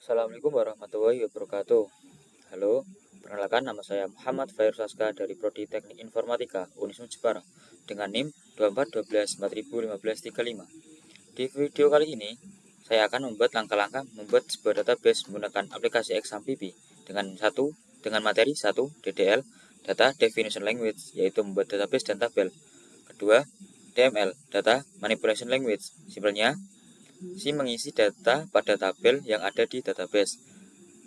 Assalamualaikum warahmatullahi wabarakatuh. Halo, perkenalkan nama saya Muhammad Fair Saska dari Prodi Teknik Informatika Unism Jepara dengan NIM 2412401535. Di video kali ini, saya akan membuat langkah-langkah membuat sebuah database menggunakan aplikasi XAMPP dengan materi 1 DDL Data Definition Language, yaitu membuat database dan tabel. Kedua, DML Data Manipulation Language, simpelnya si mengisi data pada tabel yang ada di database.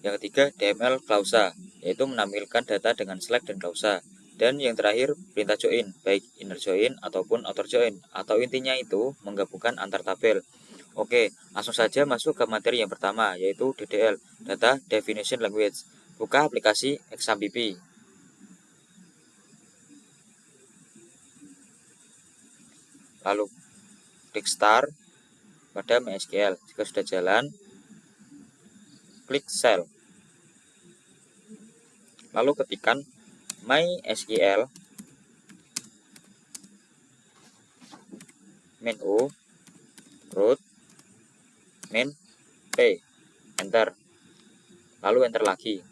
Yang ketiga, DML Klausa, yaitu menampilkan data dengan select dan klausa. Dan yang terakhir, perintah join, baik inner join ataupun outer join, atau intinya itu menggabungkan antar tabel. Oke, langsung saja masuk ke materi yang pertama, yaitu DDL, Data Definition Language. Buka aplikasi XAMPP. Lalu klik Start pada MySQL. Jika sudah jalan, klik Cell. Lalu ketikkan MySQL main O root main P, enter, lalu enter lagi.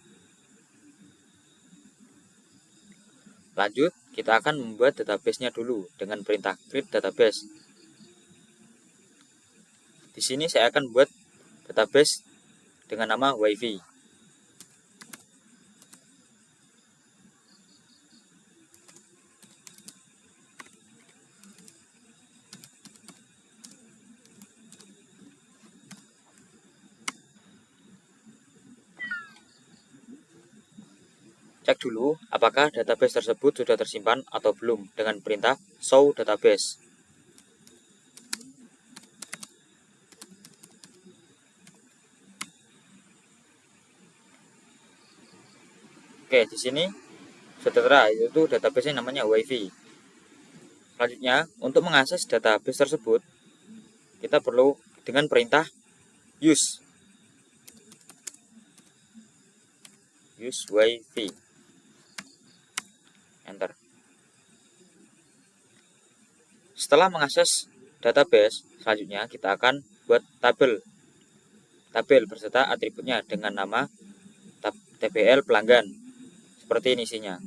Lanjut, kita akan membuat database-nya dulu dengan perintah create database. Di sini saya akan buat database dengan nama wifi. Cek dulu apakah database tersebut sudah tersimpan atau belum dengan perintah show database. Oke, di sini setelah itu database namanya wifi. Selanjutnya, untuk mengakses database tersebut, kita perlu dengan perintah use wifi, enter. Setelah mengakses database, selanjutnya kita akan buat tabel beserta atributnya dengan nama TBL pelanggan. Seperti ini isinya.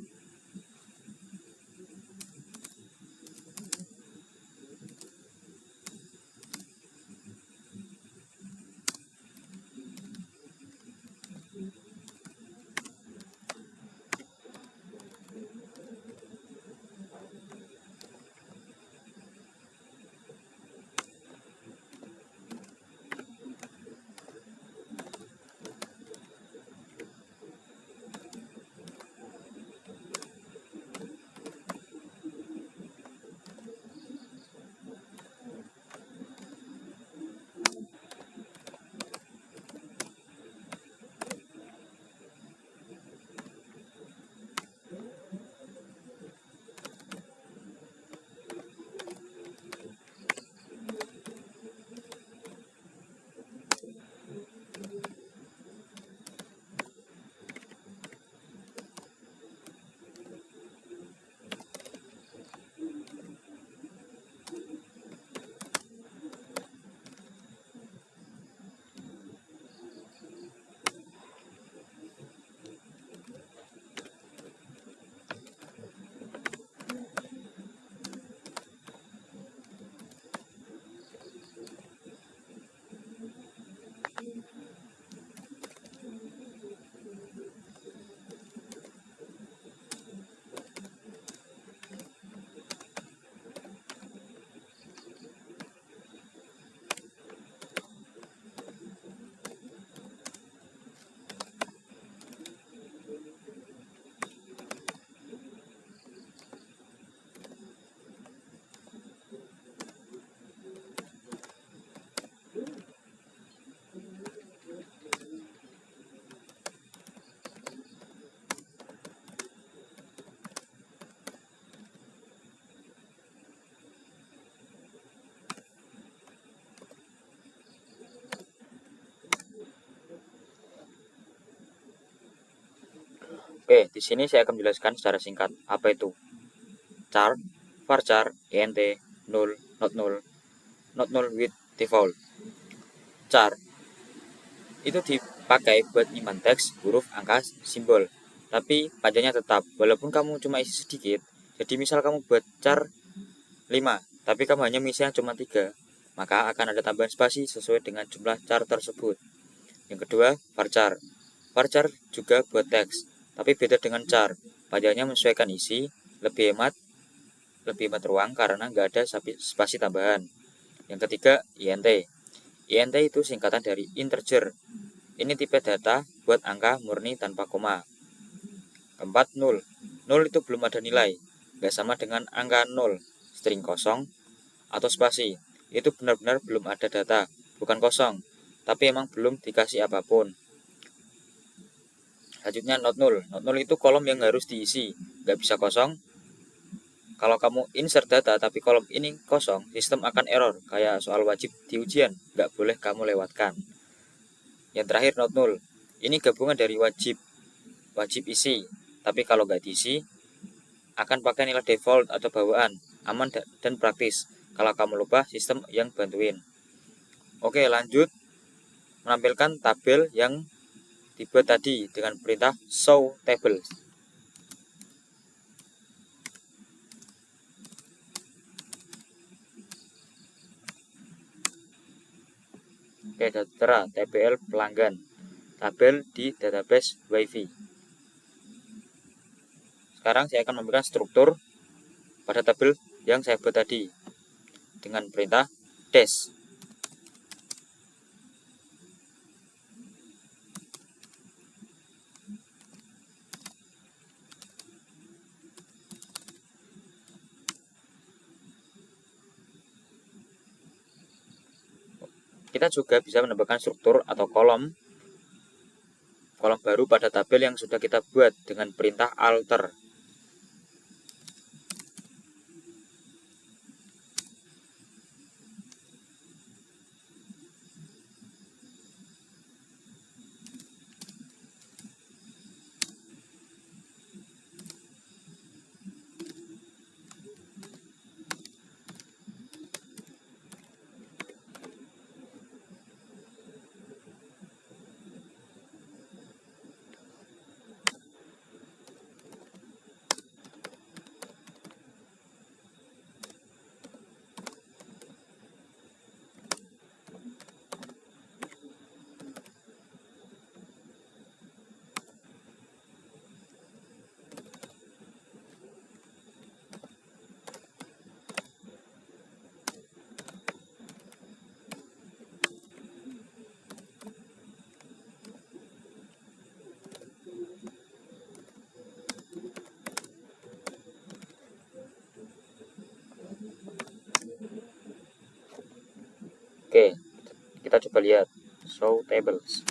Oke, di sini saya akan menjelaskan secara singkat apa itu char, varchar, int, null, not null with default. Char itu dipakai buat nyimpan teks, huruf, angka, simbol. Tapi panjangnya tetap, walaupun kamu cuma isi sedikit. Jadi misal kamu buat char 5, tapi kamu hanya mengisi yang cuma 3, maka akan ada tambahan spasi sesuai dengan jumlah char tersebut. Yang kedua, varchar. Varchar juga buat teks, tapi beda dengan char. Panjangnya menyesuaikan isi, lebih hemat ruang karena nggak ada spasi tambahan. Yang ketiga, int. int itu singkatan dari integer. Ini tipe data buat angka murni tanpa koma. Keempat, 0. 0 itu belum ada nilai, nggak sama dengan angka 0, string kosong, atau spasi. Itu benar-benar belum ada data, bukan kosong, tapi emang belum dikasih apapun. Selanjutnya, not 0. Not 0 itu kolom yang harus diisi, nggak bisa kosong. Kalau kamu insert data tapi kolom ini kosong, sistem akan error, kayak soal wajib di ujian, nggak boleh kamu lewatkan. Yang terakhir, not 0. Ini gabungan dari wajib isi, tapi kalau nggak diisi, akan pakai nilai default atau bawaan, aman dan praktis. Kalau kamu lupa, sistem yang bantuin. Oke, lanjut menampilkan tabel yang dibuat tadi dengan perintah show table. Oke, data TBL pelanggan, tabel di database WiFi. Sekarang saya akan memberikan struktur pada tabel yang saya buat tadi dengan perintah dash. Kita juga bisa menambahkan struktur atau kolom baru pada tabel yang sudah kita buat dengan perintah alter. Oke, kita coba lihat show tables.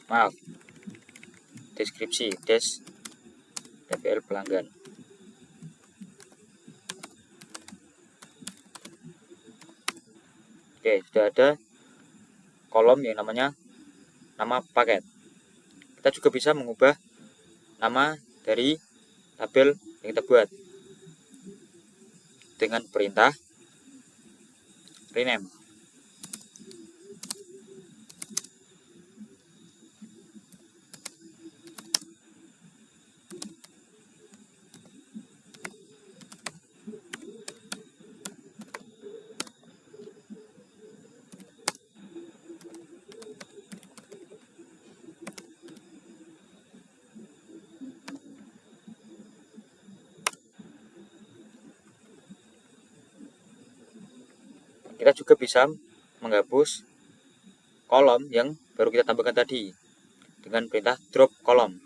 Maaf, deskripsi dash TBL pelanggan. Oke, sudah ada kolom yang namanya nama paket. Kita juga bisa mengubah nama dari tabel yang kita buat dengan perintah rename. Kita juga bisa menghapus kolom yang baru kita tambahkan tadi dengan perintah drop kolom.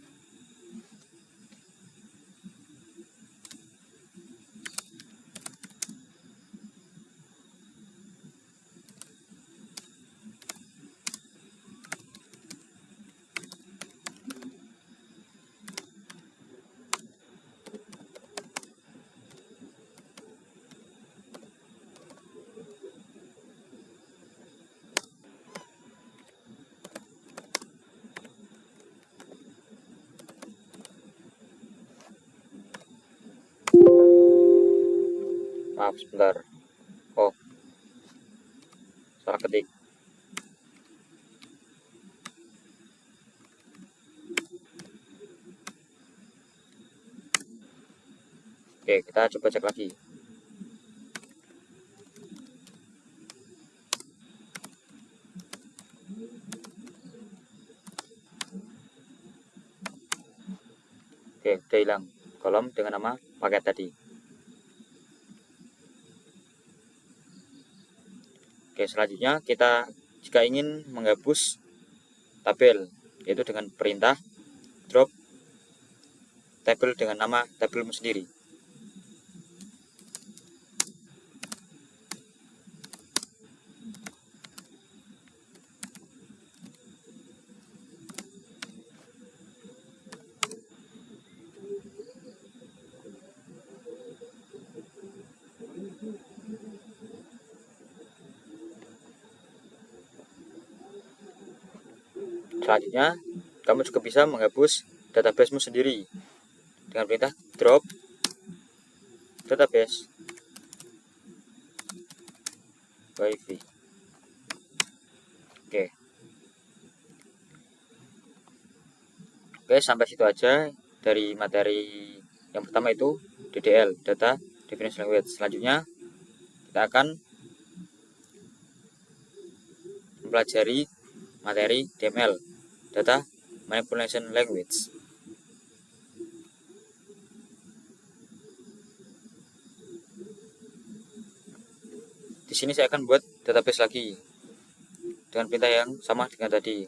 Maaf sebentar. Oh, salah ketik. Oke, kita coba cek lagi. Oke, udah hilang kolom dengan nama paket tadi. Oke, selanjutnya kita jika ingin menghapus tabel, yaitu dengan perintah drop tabel dengan nama tabelmu sendiri. Selanjutnya, kamu juga bisa menghapus databasemu sendiri dengan perintah drop database wifi. Oke, sampai situ aja dari materi yang pertama, itu DDL, Data Definition Language. Selanjutnya kita akan mempelajari materi DML, Data Manipulation Language. Di sini saya akan buat database lagi dengan perintah yang sama dengan tadi.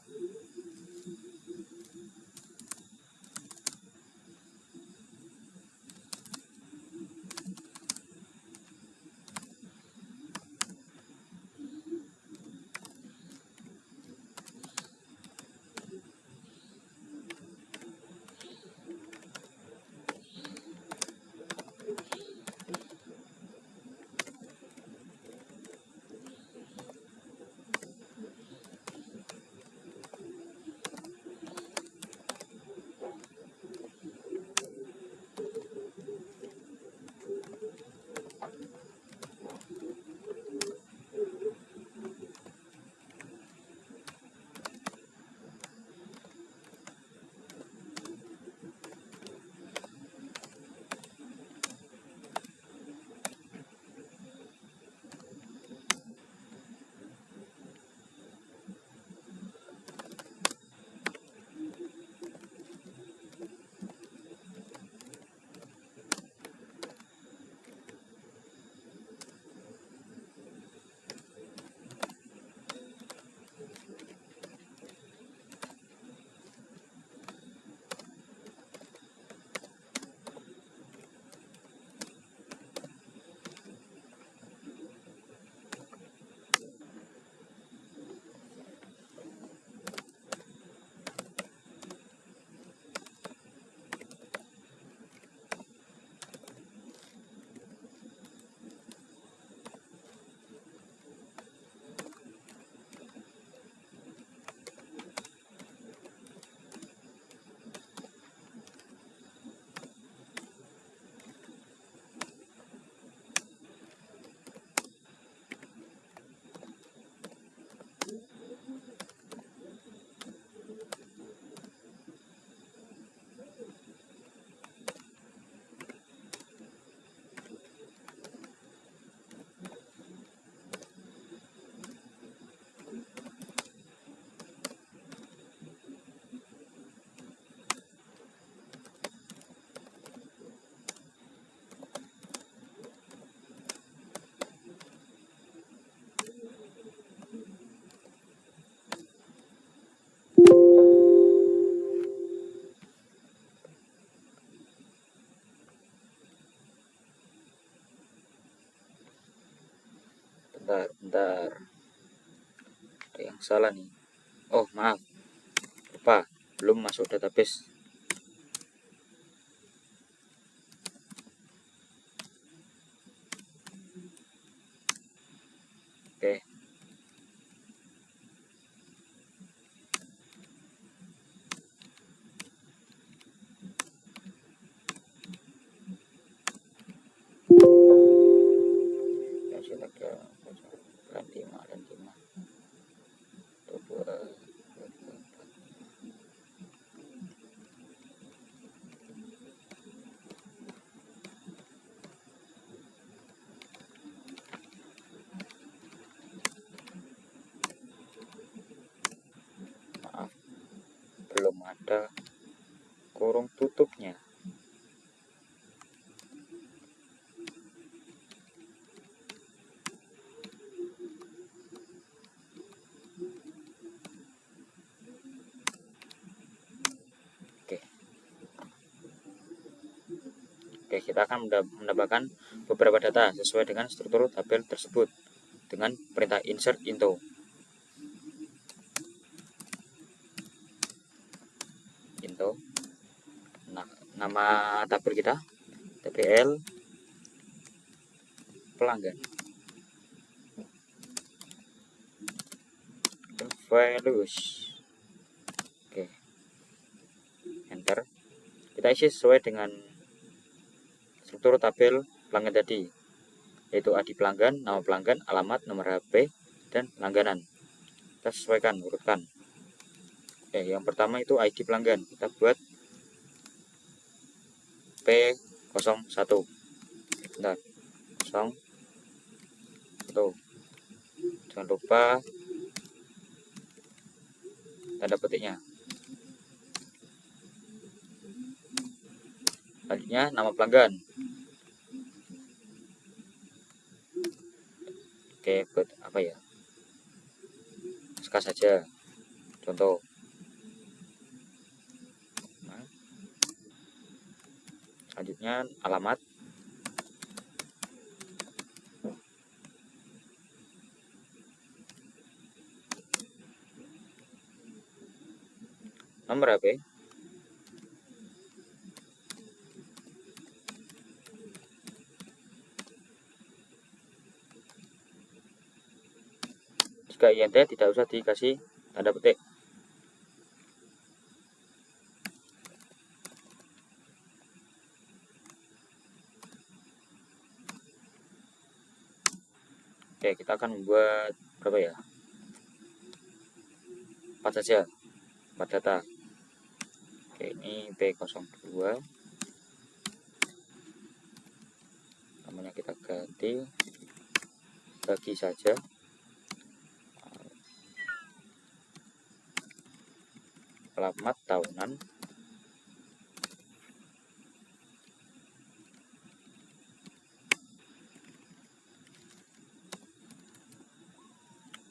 Bentar, ada yang salah nih. Oh maaf, lupa, belum masuk database. Oke, dan 5 dan 5. ada kurung tutupnya. Oke, kita akan menambahkan beberapa data sesuai dengan struktur tabel tersebut dengan perintah insert into. Nah, nama tabel kita TBL pelanggan. Values. Oke. Enter. Kita isi sesuai dengan struktur tabel pelanggan tadi, yaitu ID pelanggan, nama pelanggan, alamat, nomor HP, dan langganan. Kita sesuaikan, urutkan. Oke, yang pertama itu ID pelanggan. Kita buat P01. Bentar. 01. Jangan lupa tanda petiknya. Selanjutnya nama pelanggan. Oke, buat apa ya? SK saja. Contoh. Nah, selanjutnya alamat. Nomor HP. Jika INT tidak usah dikasih tanda petik. Oke, kita akan membuat berapa ya? 4 saja. 4 data. Oke, ini P02. Namanya kita ganti bagi saja. Alamat tahunan.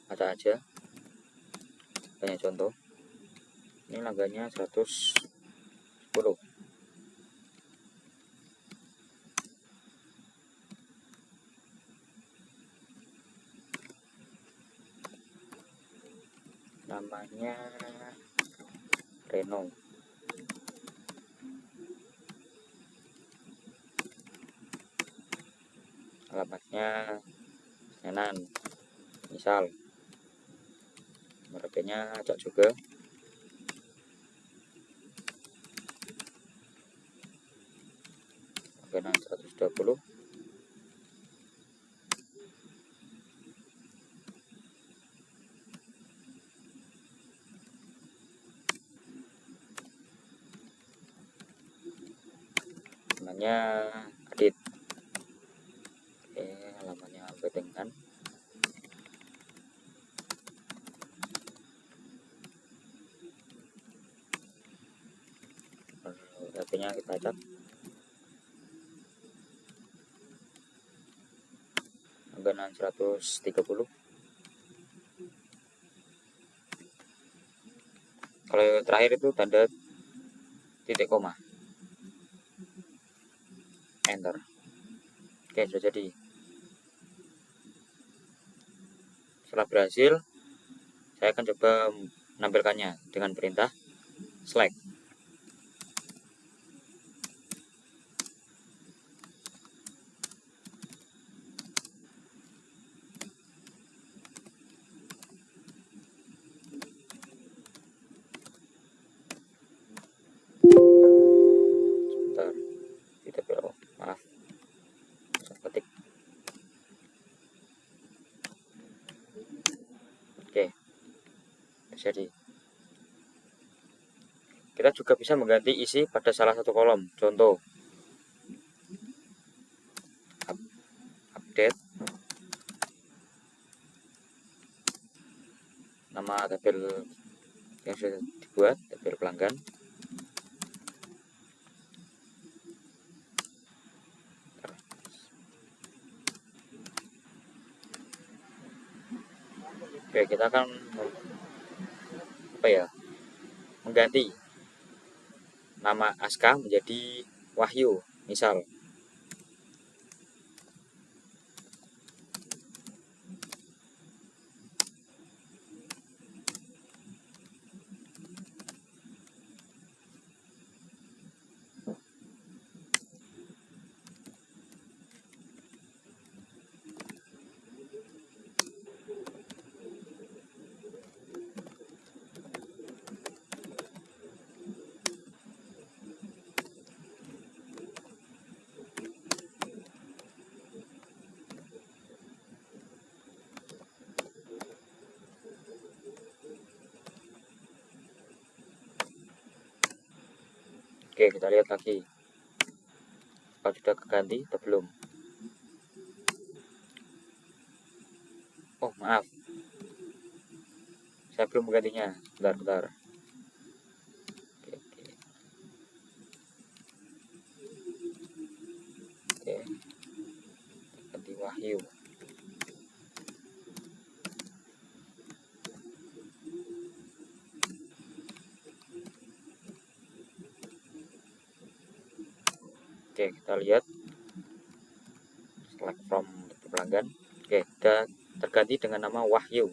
Ada aja. Banyak contoh. Ini langgannya 110. Namanya Reno. Alamatnya Senan. Misal. Nomor HP-nya acak juga. Langganan 120. Namanya Adit. Oke, alamatnya Betengan. HP-nya kita acak. Langganan 130. Kalau terakhir itu tanda titik koma. Enter. Oke, sudah jadi. Setelah berhasil, saya akan coba menampilkannya dengan perintah select. Sebentar, tidak perlu, maaf, saya ketik. Oke, jadi kita juga bisa mengganti isi pada salah satu kolom. Contoh, update nama tabel yang sudah dibuat, tabel pelanggan. Oke, kita akan mengganti nama Aska menjadi Wahyu, misal. Oke, kita lihat lagi. Apakah sudah keganti atau belum? Oh, maaf. Saya belum menggantinya. Bentar. Oke. Ganti Wahyu. Oke, kita lihat. Select from pelanggan. Oke, sudah terganti dengan nama Wahyu.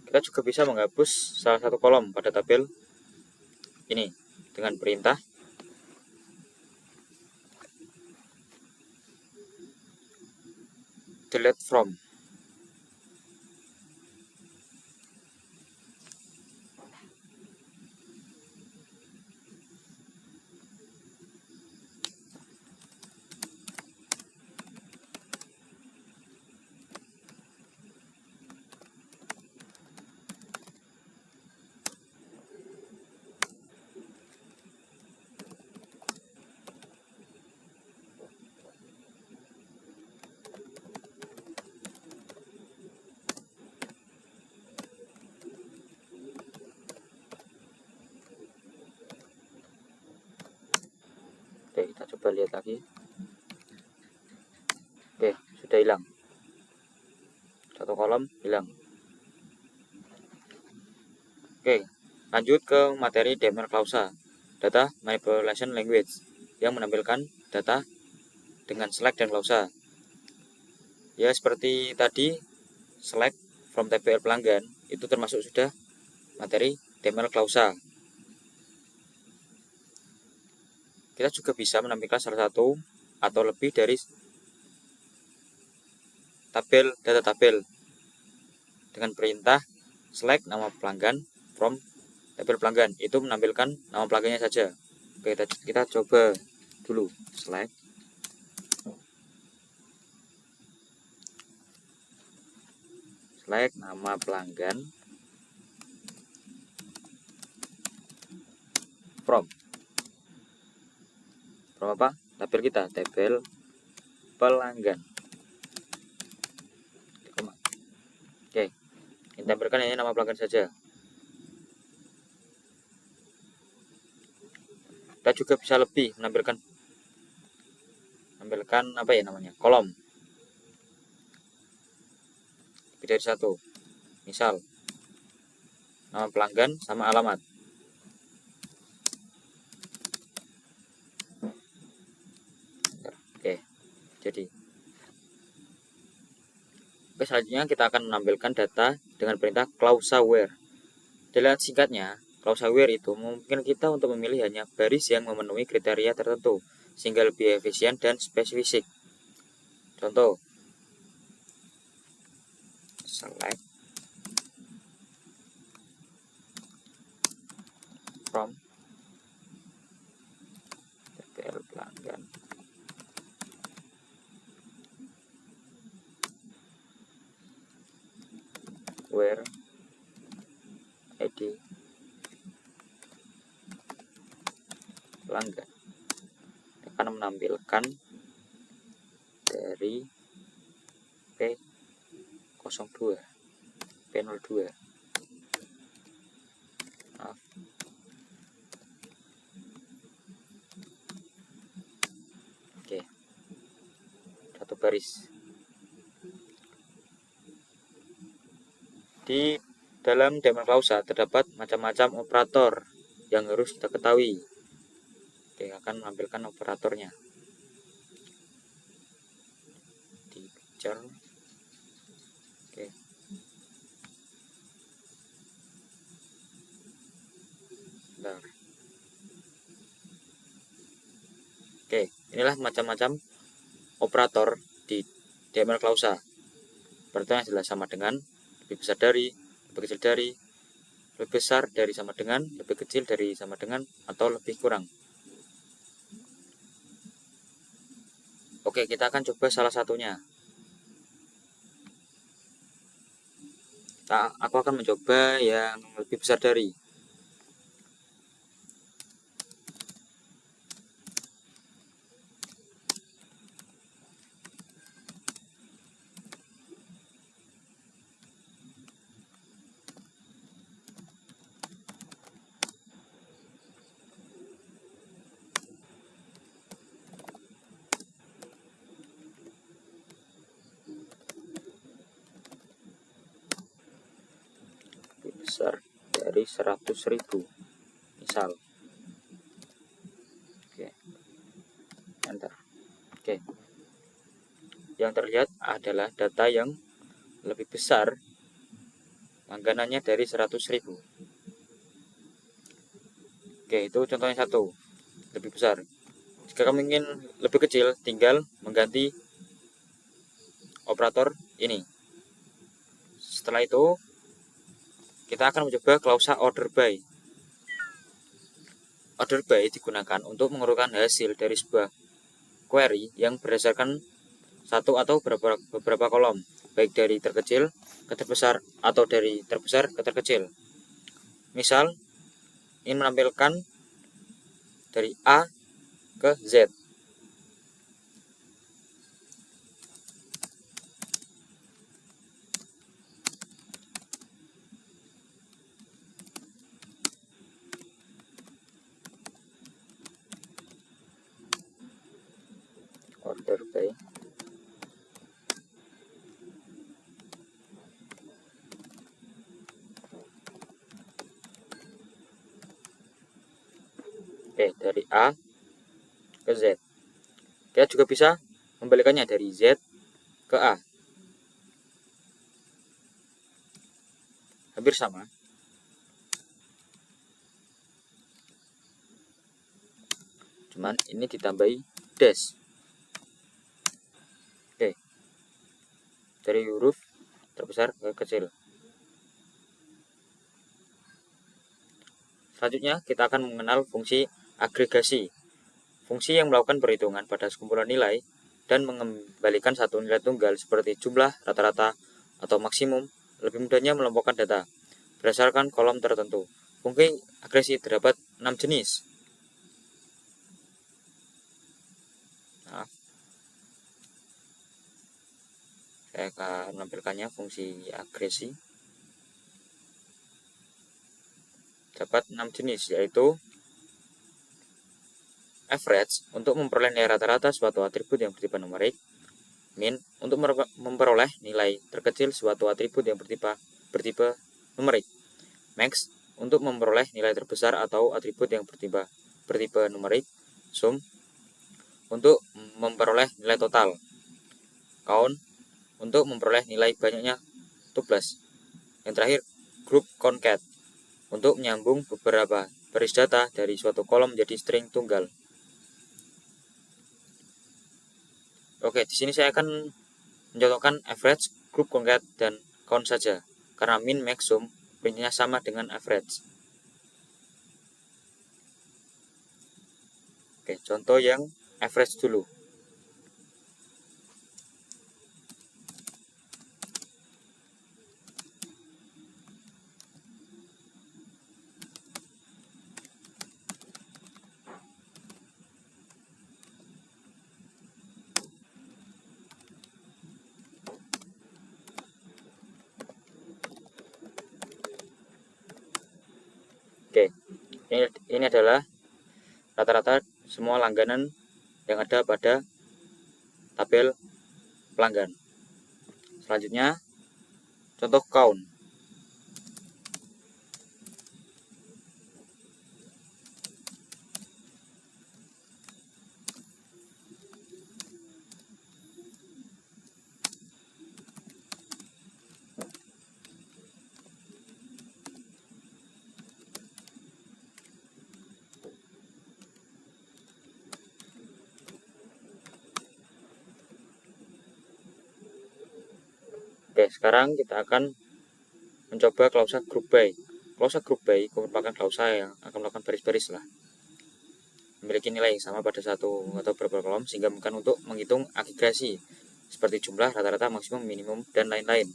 Kita juga bisa menghapus salah satu kolom pada tabel ini dengan perintah delete from. Oke, kita coba lihat lagi. Oke, sudah hilang. Satu kolom hilang. Oke, lanjut ke materi DML Clausa, Data Manipulation Language, yang menampilkan data dengan select dan clausa. Ya, seperti tadi, select from TBL pelanggan, itu termasuk sudah materi DML Clausa. Kita juga bisa menampilkan salah satu atau lebih dari data tabel dengan perintah select nama pelanggan from tabel pelanggan. Itu menampilkan nama pelanggannya saja. Oke, kita coba dulu. Select nama pelanggan from apa? Tabel kita, tabel pelanggan. Oke, kita tampilkan ini nama pelanggan saja. Kita juga bisa lebih menampilkan apa ya namanya, kolom lebih dari satu. Misal nama pelanggan sama alamat. Oke, jadi selanjutnya kita akan menampilkan data dengan perintah clausa where. Dilihat singkatnya, clausa where itu memungkinkan kita untuk memilih hanya baris yang memenuhi kriteria tertentu sehingga lebih efisien dan spesifik. Contoh, select from tabel pelanggan where ID pelanggan akan menampilkan dari P02 maaf. Oke, satu baris. Di dalam daemon klausa terdapat macam-macam operator yang harus kita ketahui. Oke, akan menampilkan operatornya di picture. Oke. Bentar. Oke, inilah macam-macam operator di daemon klausa. Operator yang jelas sama dengan, lebih besar dari, lebih kecil dari, lebih besar dari sama dengan, lebih kecil dari sama dengan, atau lebih kurang. Oke, kita akan coba salah satunya. Aku akan mencoba yang lebih besar dari. Besar dari 100.000 misal. Oke, enter. Oke, yang terlihat adalah data yang lebih besar langganannya dari 100.000. Oke, itu contohnya satu, lebih besar. Jika kamu ingin lebih kecil, tinggal mengganti operator ini. Setelah itu kita akan mencoba klausa order by. Order by digunakan untuk mengurutkan hasil dari sebuah query yang berdasarkan satu atau beberapa kolom, baik dari terkecil ke terbesar atau dari terbesar ke terkecil. Misal, ingin menampilkan dari A ke Z. Order by. Oke, dari A ke Z. Kita juga bisa membalikannya dari Z ke A. Hampir sama. Cuman ini ditambahi dash. Oke. Dari huruf terbesar ke kecil. Selanjutnya kita akan mengenal fungsi agregasi. Fungsi yang melakukan perhitungan pada sekumpulan nilai dan mengembalikan satu nilai tunggal seperti jumlah, rata-rata, atau maksimum. Lebih mudahnya melompokan data berdasarkan kolom tertentu. Fungsi agresi terdapat 6 jenis. Saya akan menampilkannya fungsi agresi. Dapat 6 jenis, yaitu average untuk memperoleh nilai rata-rata suatu atribut yang bertipe numerik, min untuk memperoleh nilai terkecil suatu atribut yang bertipe numerik, max untuk memperoleh nilai terbesar atau atribut yang bertipe numerik, sum untuk memperoleh nilai total, count untuk memperoleh nilai banyaknya tuples. Yang terakhir, group concat untuk menyambung beberapa baris data dari suatu kolom menjadi string tunggal. Oke, di sini saya akan mencontohkan average, group concat, dan count saja, karena min, max, sum prinsipnya sama dengan average. Oke, contoh yang average dulu. Oke, ini adalah rata-rata semua langganan yang ada pada tabel pelanggan. Selanjutnya, contoh count. Oke, sekarang kita akan mencoba klausa group by. Klausa group by merupakan klausa yang akan melakukan baris-baris lah. Memiliki nilai yang sama pada satu atau beberapa kolom sehingga mungkin untuk menghitung agregasi seperti jumlah, rata-rata, maksimum, minimum, dan lain-lain.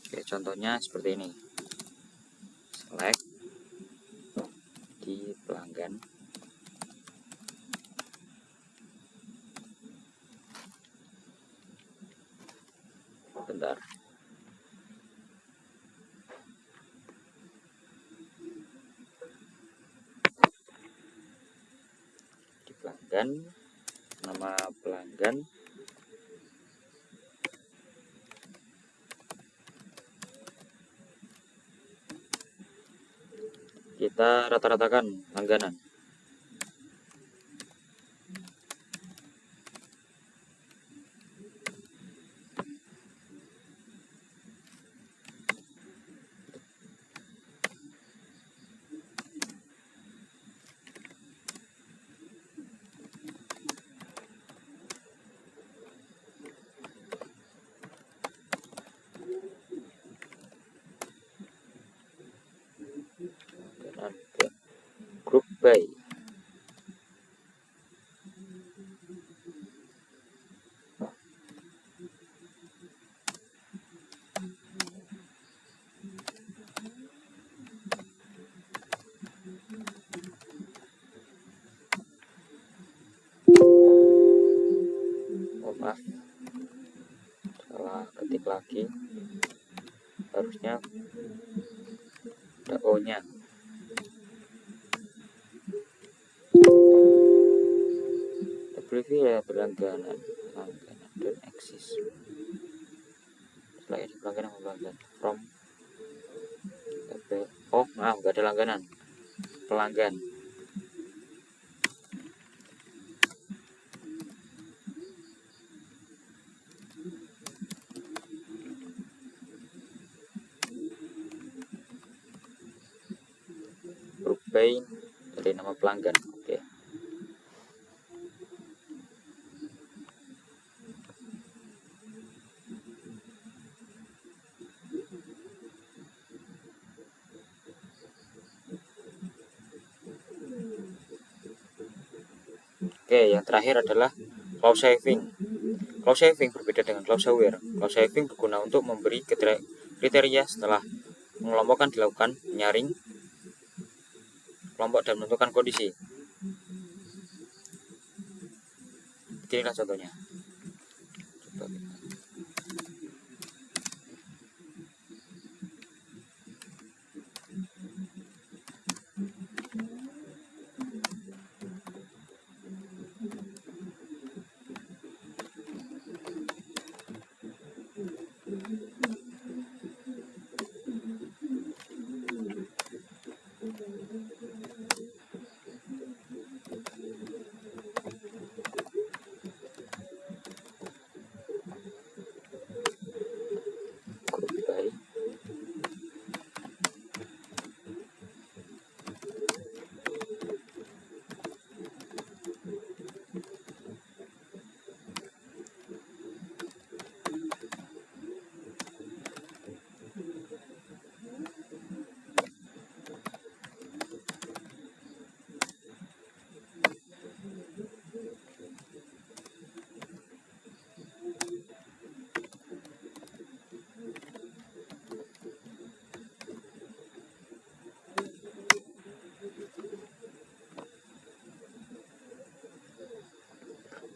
Oke, contohnya seperti ini. Select di pelanggan. Bentar. Di pelanggan, nama pelanggan. Kita rata-ratakan langganan. Dan group by. Maaf, salah ketik lagi, harusnya ada O nya. WV ya berlangganan dan eksis. Setelah ini pelanggan pelanggan from oh maaf, nggak ada langganan, pelanggan. Group by dari nama pelanggan. Oke. Oke, yang terakhir adalah clause saving. Clause saving berbeda dengan clause where. Clause saving berguna untuk memberi kriteria setelah pengelompokan dilakukan, menyaring kelompok dan menentukan kondisi. Inilah contohnya. Coba kita.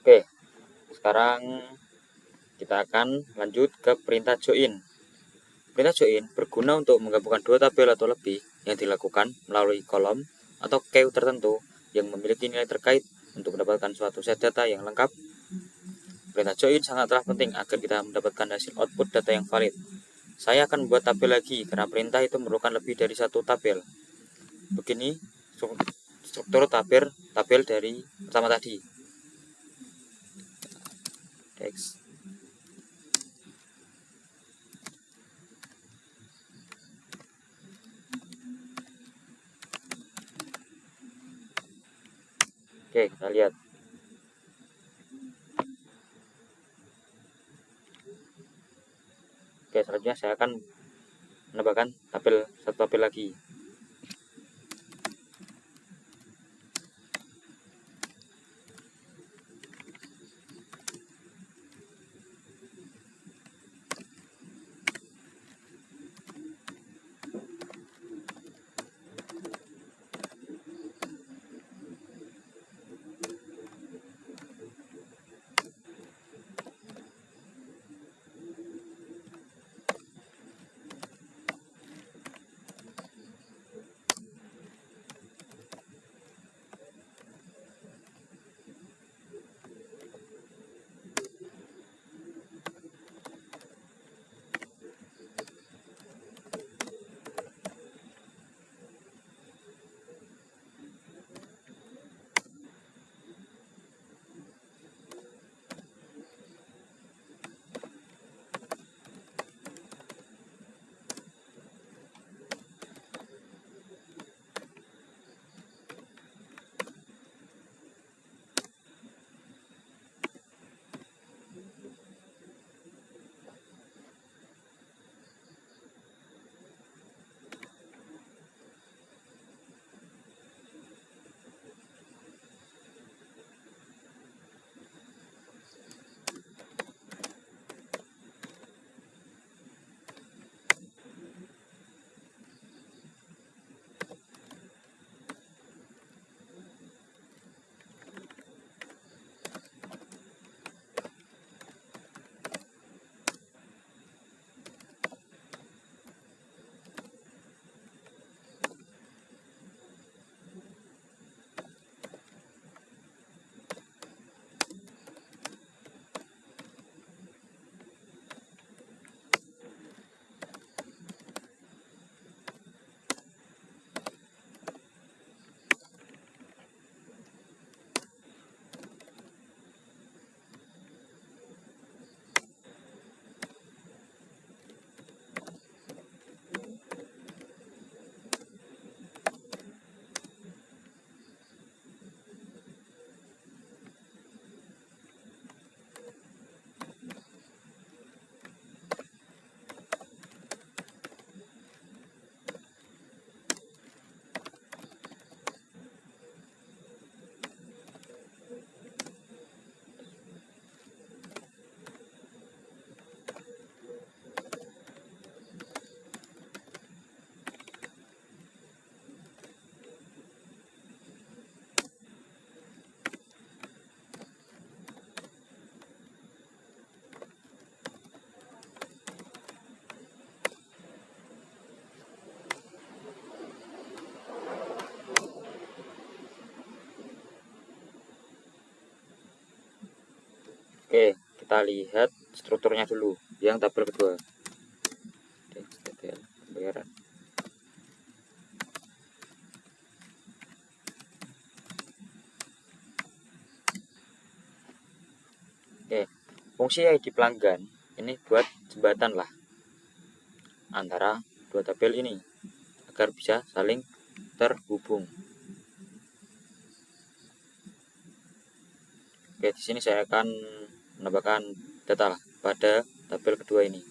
Oke, sekarang kita akan lanjut ke perintah join. Perintah join berguna untuk menggabungkan dua tabel atau lebih yang dilakukan melalui kolom atau queue tertentu yang memiliki nilai terkait untuk mendapatkan suatu set data yang lengkap. Perintah join sangatlah penting agar kita mendapatkan hasil output data yang valid. Saya akan membuat tabel lagi karena perintah itu memerlukan lebih dari satu tabel. Begini struktur tabel dari pertama tadi. Next. Oke, kita lihat. Oke, selanjutnya saya akan menambahkan satu tabel lagi. Oke, kita lihat strukturnya dulu yang tabel kedua. Tabel pembayaran. Oke, fungsi ID pelanggan ini buat jembatan lah antara dua tabel ini agar bisa saling terhubung. Oke, di sini saya akan menambahkan data lah pada tabel kedua ini.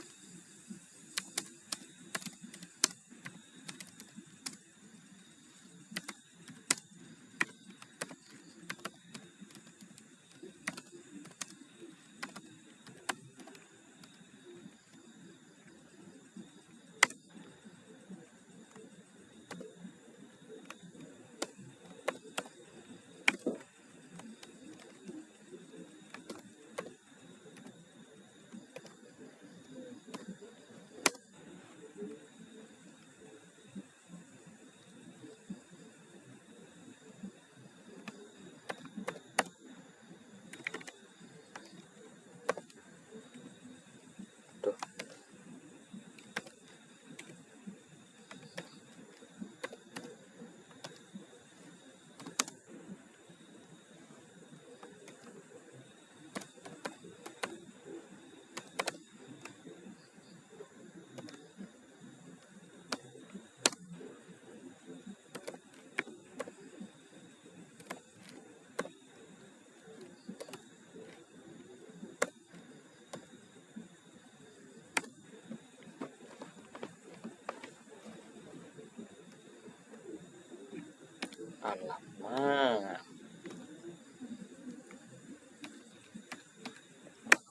Alamak,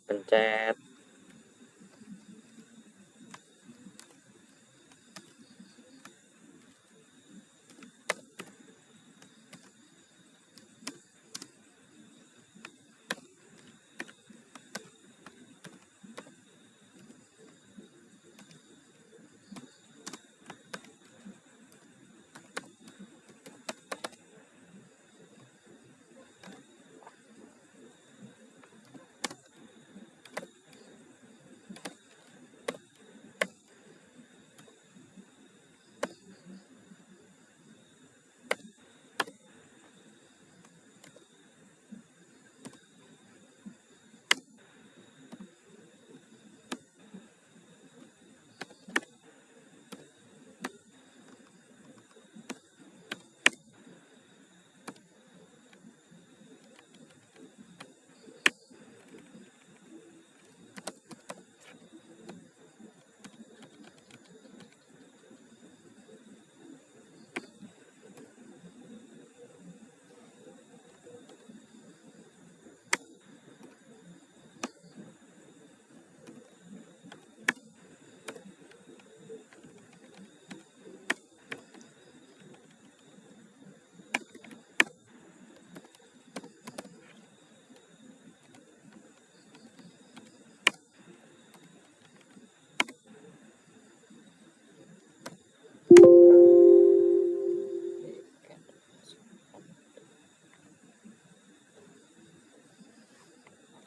pencet.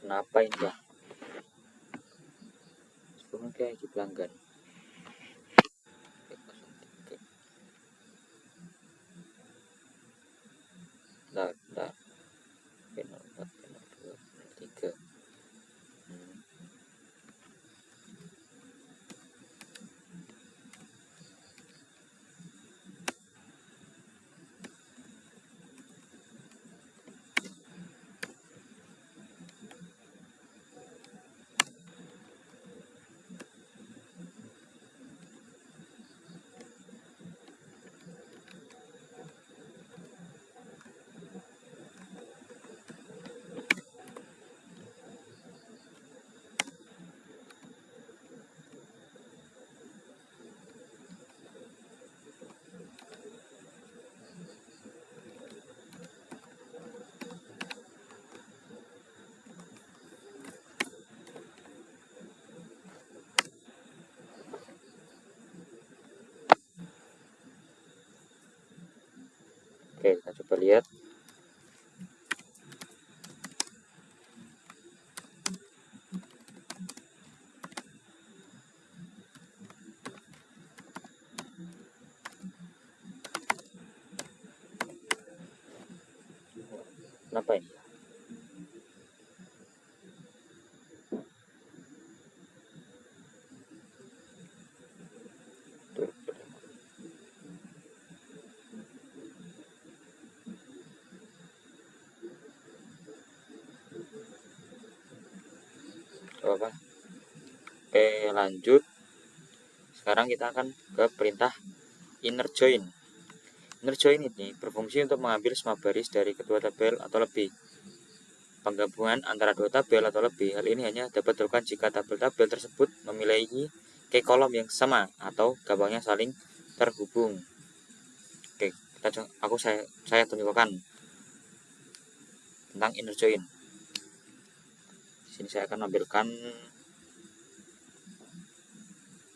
Kenapa ini bang? Sebenarnya kayak di pelanggan. Bentar. P04, P02, P03. Oke, kita coba lihat. Kenapa ini? Tuh, coba. Oke, lanjut. Sekarang kita akan ke perintah inner join. Inner join ini berfungsi untuk mengambil semua baris dari kedua tabel atau lebih. Penggabungan antara dua tabel atau lebih, hal ini hanya dapat dilakukan jika tabel-tabel tersebut memiliki key kolom yang sama atau gampangnya saling terhubung. Oke, saya tunjukkan tentang inner join. Di sini saya akan ambilkan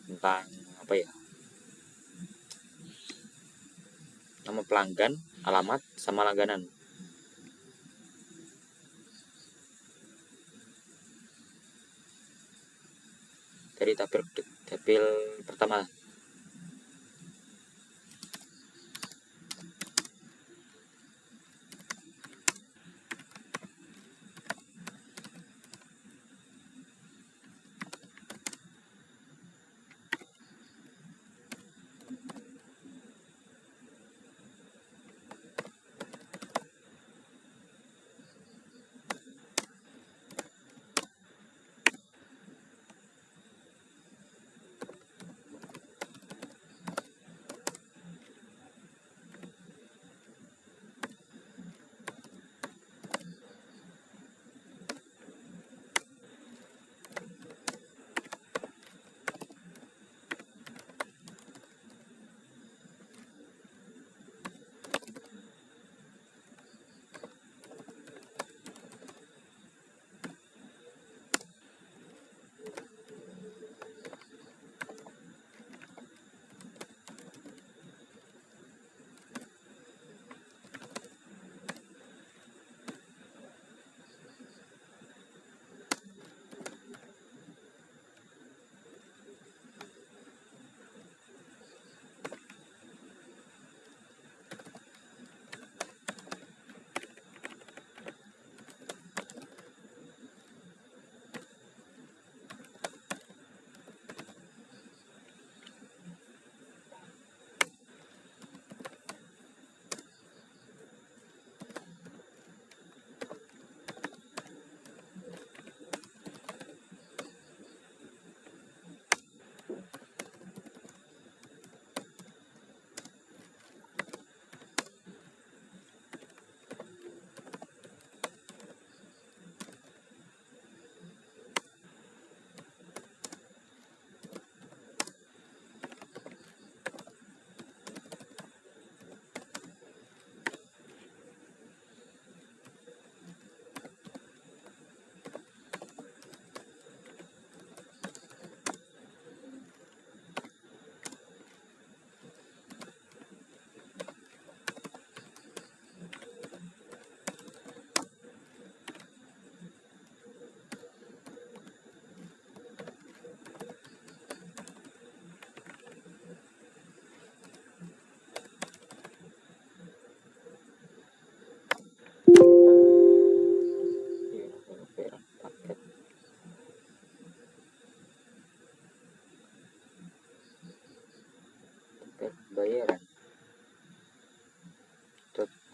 tentang apa ya? Nama pelanggan, alamat, sama langganan. Dari tabel pertama. pembayaran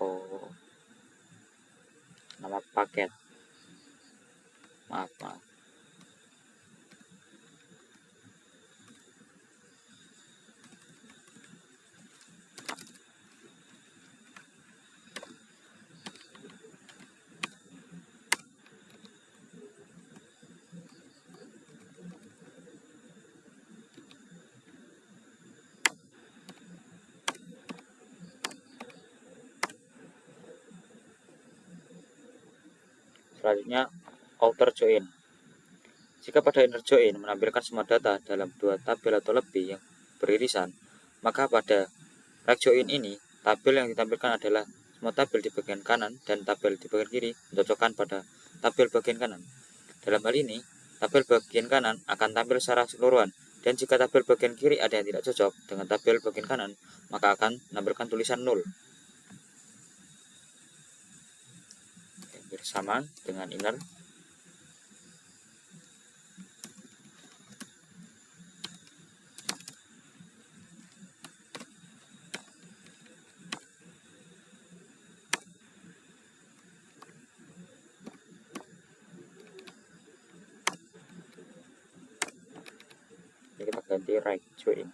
.o nama paket maaf Selanjutnya outer join. Jika pada inner join menampilkan semua data dalam dua tabel atau lebih yang beririsan, maka pada right join ini tabel yang ditampilkan adalah semua tabel di bagian kanan dan tabel di bagian kiri mencocokkan pada tabel bagian kanan. Dalam hal ini, tabel bagian kanan akan tampil secara keseluruhan, dan jika tabel bagian kiri ada yang tidak cocok dengan tabel bagian kanan, maka akan menampilkan tulisan 0. Bersama dengan inner. Jadi kita ganti right join.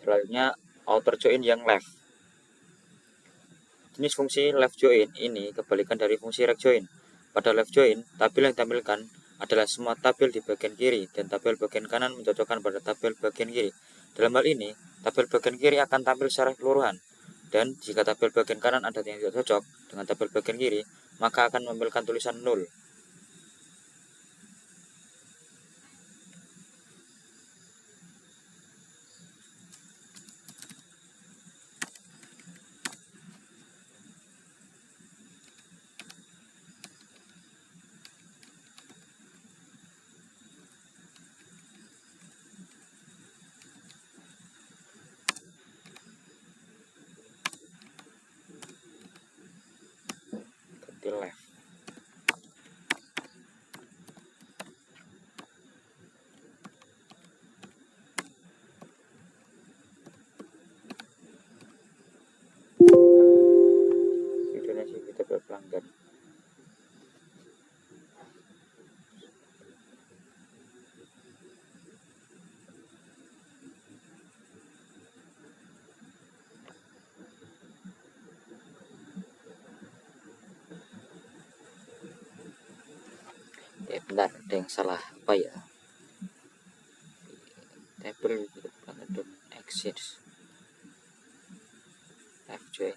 Selanjutnya outer join yang left. Jenis fungsi left join ini kebalikan dari fungsi right join. Pada left join, tabel yang ditampilkan adalah semua tabel di bagian kiri dan tabel bagian kanan mencocokkan pada tabel bagian kiri. Dalam hal ini, tabel bagian kiri akan tampil secara keseluruhan, dan jika tabel bagian kanan ada yang tidak cocok dengan tabel bagian kiri, maka akan menampilkan tulisan 0. Ganti left. Videonya sih kita berpelanggan. Bentar, ada yang salah apa ya? Table don't exist. Left join.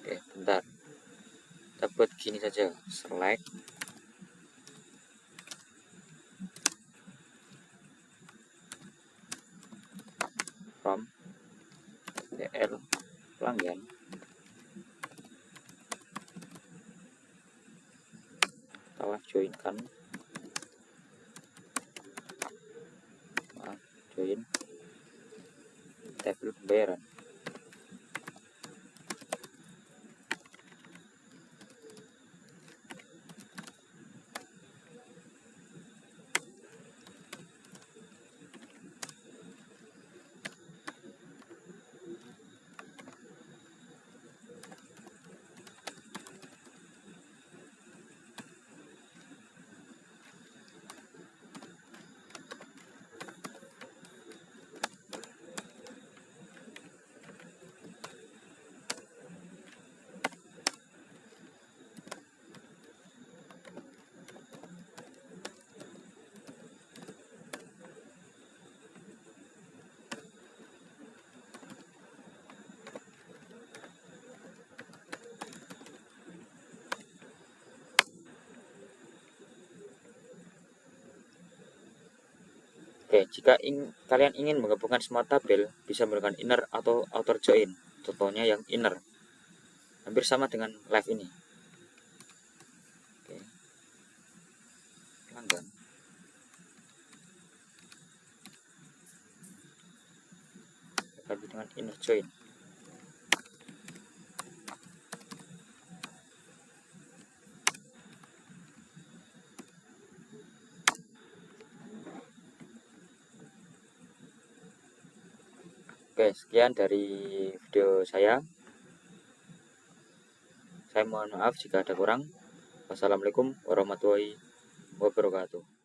Oke, bentar. Kita buat gini saja. Select from DL pelanggan kita left join kan join tabel pembayaran. Oke, jika kalian ingin menggabungkan semua tabel, bisa menggunakan inner atau outer join. Contohnya yang inner. Hampir sama dengan live ini. Oke. Pelanggan. Ganti dengan inner join. Oke, sekian dari video saya. Saya mohon maaf jika ada kurang. Wassalamualaikum warahmatullahi wabarakatuh.